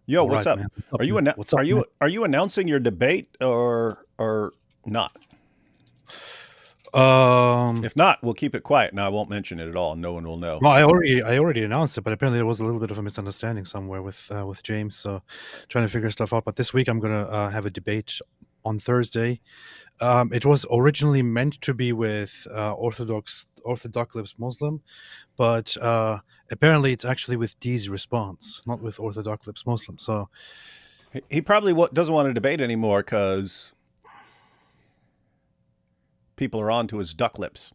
Yo, All what's right, up? man. What's up, Are you man? What's up, man? are you announcing your debate or not? Um, If not, we'll keep it quiet and I won't mention it at all. No one will know. well, I already announced it, but apparently there was a little bit of a misunderstanding somewhere with James. So, trying to figure stuff out. But this week I'm gonna have a debate on Thursday. It was originally meant to be with Orthodox Muslim, but apparently it's actually with D's response, not with Orthodox Muslim. So, He probably doesn't want to debate anymore because people are on to his duck lips.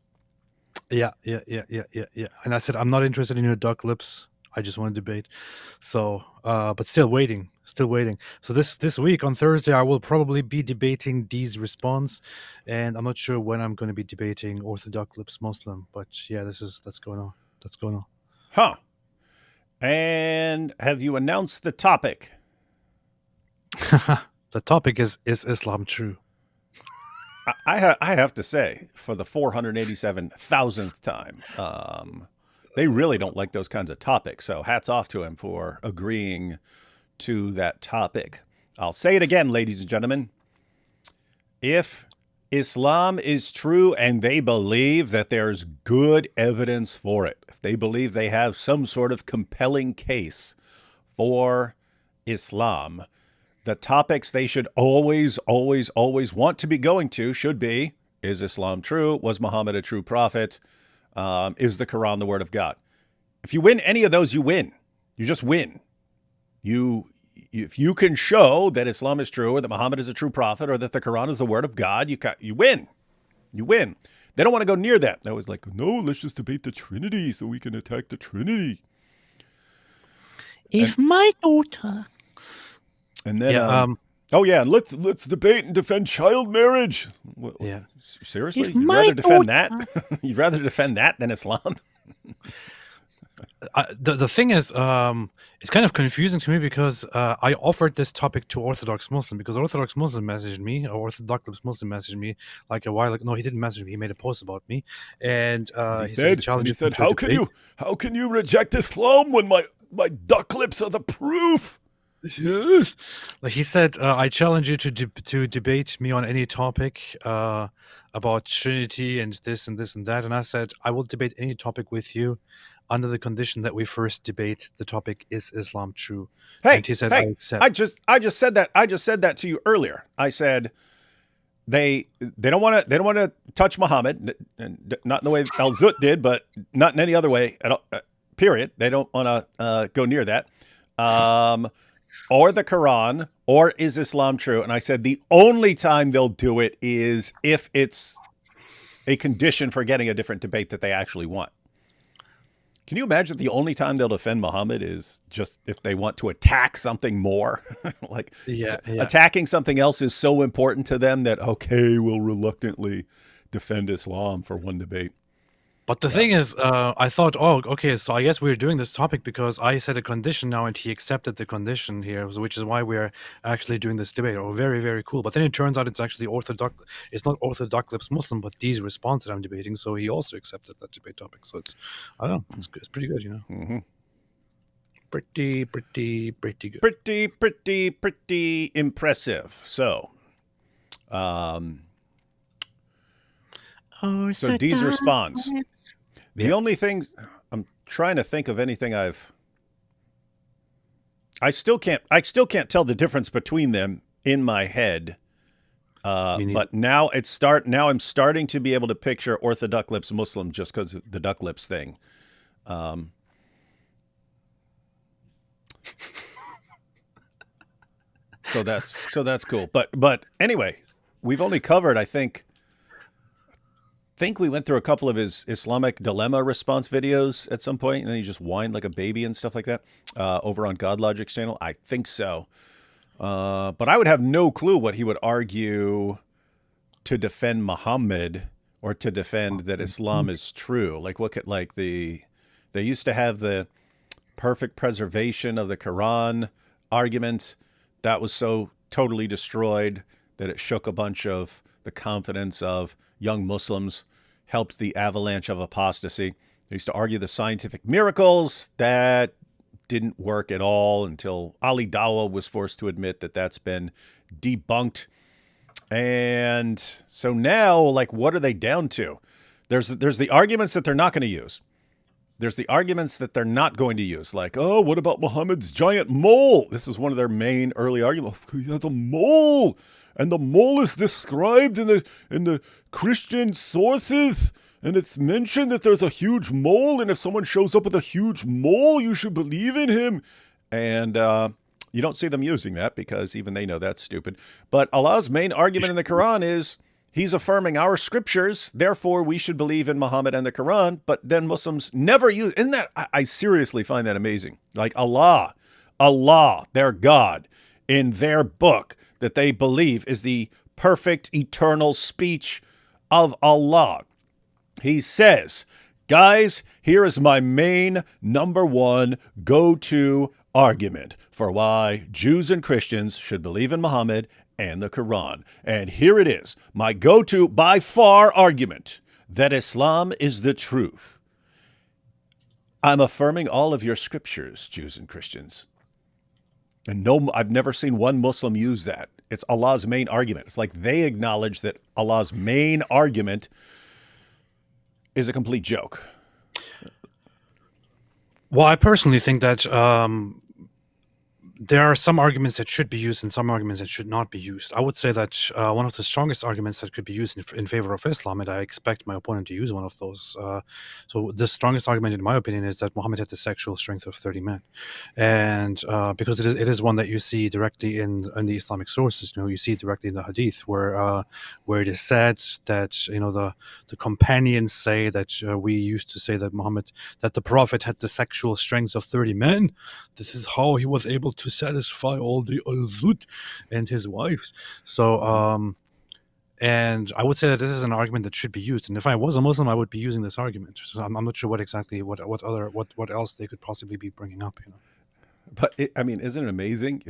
yeah. And I said I'm not interested in your duck lips. I just want to debate. So, but still waiting. So this week on Thursday, I will probably be debating D's response, and I'm not sure when I'm going to be debating Orthodox Muslim. But yeah, that's going on. That's going on. Huh. And have you announced the topic? The topic is Islam true? I have to say, for the 487,000th time, they really don't like those kinds of topics. So hats off to him for agreeing to that topic. I'll say it again, ladies and gentlemen. If Islam is true and they believe that there's good evidence for it, if they believe they have some sort of compelling case for Islam, the topics they should always want to be going to should be: is Islam true? Was Muhammad a true prophet? Is the Quran the word of God? If you win any of those, you win. You just win. If you can show that Islam is true, or that Muhammad is a true prophet, or that the Quran is the word of God, you win. You win. They don't want to go near that. They're always like, no, let's just debate the Trinity so we can attack the Trinity. If my daughter. And then, Yeah. oh yeah, let's debate and defend child marriage. Yeah. Seriously, If you'd my rather defend daughter- that? You'd rather defend that than Islam? The thing is, it's kind of confusing to me because I offered this topic to Orthodox Muslim because Orthodox Muslim messaged me, or Orthodox Muslim messaged me like a while ago. No, he didn't message me. He made a post about me, and he said, challenged me to a debate. how can you reject Islam when my duck lips are the proof? Yes. Like he said, I challenge you to debate me on any topic about Trinity and this and this and that. And I said, I will debate any topic with you under the condition that we first debate the topic, is Islam true? Hey, And he said, I accept. I just said that. I just said that to you earlier. I said they don't want to touch Muhammad, and not in the way Al Zut did, but not in any other way at all, period. They don't want to go near that. Or the Quran, or is Islam true? And I said the only time they'll do it is if it's a condition for getting a different debate that they actually want. Can you imagine the only time they'll defend Muhammad is just if they want to attack something more? Like, Yeah. attacking something else is so important to them that, okay, we'll reluctantly defend Islam for one debate. But the thing is, I thought, oh, okay, so I guess we're doing this topic because I set a condition now and he accepted the condition here, which is why we're actually doing this debate. Oh, very, very cool. But then it turns out it's actually it's not Orthodox Muslim, but D's response that I'm debating. So he also accepted that debate topic. So I don't know, it's pretty good, you know? Mm-hmm. Pretty good. Pretty impressive. So, so D's response. The only thing I'm trying to think of anything I still can't tell the difference between them in my head. But now I'm starting to be able to picture Orthodox Muslim just because of the duck lips thing. So that's cool. But anyway, we've only covered, I think we went through a couple of his Islamic dilemma response videos at some point, and then he just whined like a baby and stuff like that over on God Logic's channel. I think so. But I would have no clue what he would argue to defend Muhammad or to defend that Islam is true. Like they used to have the perfect preservation of the Quran argument. That was so totally destroyed that it shook a bunch of the confidence of young Muslims, helped the avalanche of apostasy. They used to argue the scientific miracles. That didn't work at all until Ali Dawah was forced to admit that that's been debunked. And so now, like, what are they down to? There's the arguments that they're not going to use. There's the arguments that they're not going to use, like, oh, what about Muhammad's giant mole? This is one of their main early arguments. He has a mole, and the mole is described in the Christian sources, and it's mentioned that there's a huge mole, and if someone shows up with a huge mole, you should believe in him. And you don't see them using that because even they know that's stupid. But Allah's main argument in the Quran is he's affirming our scriptures, therefore we should believe in Muhammad and the Quran. But then Muslims never use. Isn't that? I seriously find that amazing. Like Allah, their God, in their book that they believe is the perfect eternal speech of Allah. He says, guys, here is my main number one go-to argument for why Jews and Christians should believe in Muhammad and the Quran. And here it is, my go-to by far argument that Islam is the truth. I'm affirming all of your scriptures, Jews and Christians. And no, I've never seen one Muslim use that. It's Allah's main argument. It's like they acknowledge that Allah's main argument is a complete joke. Well, I personally think that there are some arguments that should be used and some arguments that should not be used. I would say that one of the strongest arguments that could be used in favor of Islam, and I expect my opponent to use one of those. So the strongest argument, in my opinion, is that Muhammad had the sexual strength of 30 men. And because it is one that you see directly in the Islamic sources. You see it directly in the Hadith, where it is said that, the companions say that we used to say that that the Prophet had the sexual strength of 30 men. This is how he was able to satisfy all the al-Zud and his wives. So, and I would say that this is an argument that should be used. And if I was a Muslim, I would be using this argument. So I'm not sure what else they could possibly be bringing up. But isn't it amazing?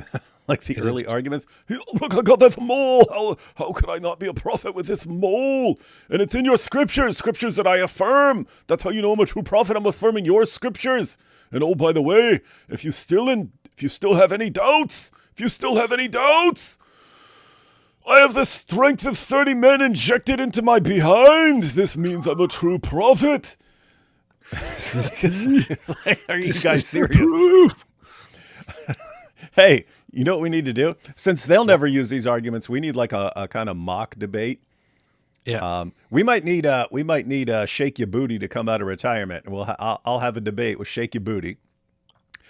Like the early arguments. Look, I got this mole. How could I not be a prophet with this mole? And it's in your scriptures that I affirm. That's how you know I'm a true prophet. I'm affirming your scriptures. And oh, by the way, if you still have any doubts, I have the strength of 30 men injected into my behind. This means I'm a true prophet. Are you guys serious? Hey, you know what we need to do? Since they'll never use these arguments, we need like a kind of mock debate. Yeah. We might need Shake Your Booty to come out of retirement, and I'll have a debate with Shake Your Booty.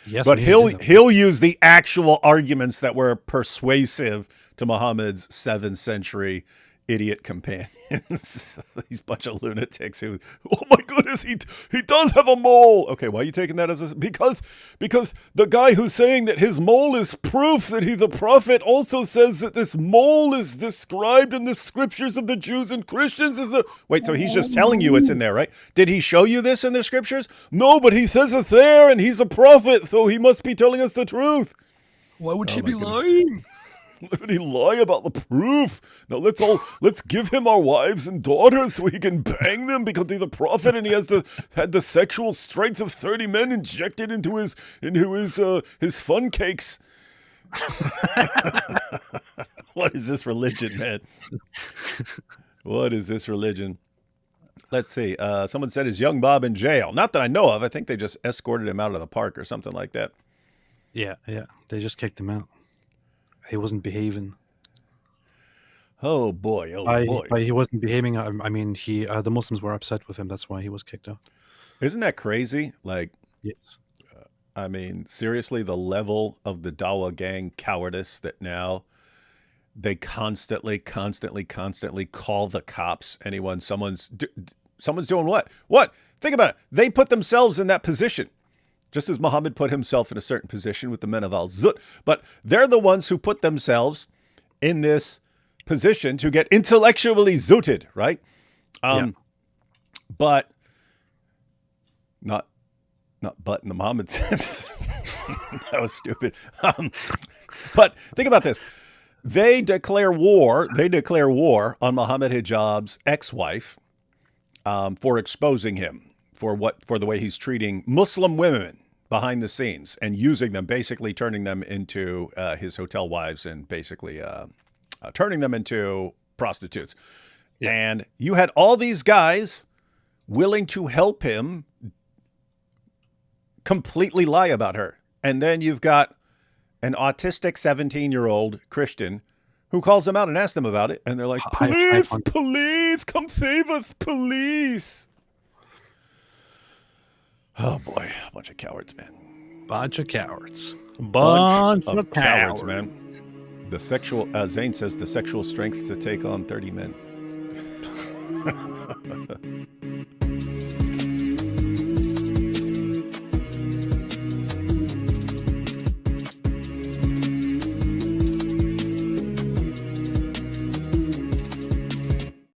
Yes, but he'll use the actual arguments that were persuasive to Muhammad's 7th century idiot companions. These bunch of lunatics who, oh my goodness, he does have a mole. Okay, why are you taking that as because the guy who's saying that his mole is proof that he's a prophet also says that this mole is described in the scriptures of the Jews and Christians as the wait, so he's just telling you it's in there, right? Did he show you this in the scriptures? No, but he says it's there and he's a prophet, so he must be telling us the truth. Why would he be lying? Why would he lie about the proof? Now let's give him our wives and daughters so he can bang them because he's a prophet and he had the sexual strength of 30 men injected into his fun cakes. What is this religion, man? What is this religion? Let's see. Someone said, is young Bob in jail? Not that I know of. I think they just escorted him out of the park or something like that. Yeah. They just kicked him out. He wasn't behaving. Oh boy! He wasn't behaving. I mean, the Muslims were upset with him. That's why he was kicked out. Isn't that crazy? Like, yes. Seriously, the level of the Dawah gang cowardice that now they constantly call the cops. Someone's doing what? What? Think about it. They put themselves in that position. Just as Muhammad put himself in a certain position with the men of Al-Zut. But they're the ones who put themselves in this position to get intellectually zooted, right? But not but in the Muhammad sense. That was stupid. But think about this. They declare war on Muhammad Hijab's ex-wife for exposing him for the way he's treating Muslim women. behind the scenes and using them, basically turning them into his hotel wives and basically turning them into prostitutes. Yeah. And you had all these guys willing to help him completely lie about her. And then you've got an autistic 17-year-old Christian who calls them out and asks them about it. And they're like, police, police, come save us, police. Oh, boy. A bunch of cowards, man. Bunch of cowards. Bunch of cowards, man. The sexual, Zane says, the sexual strength to take on 30 men.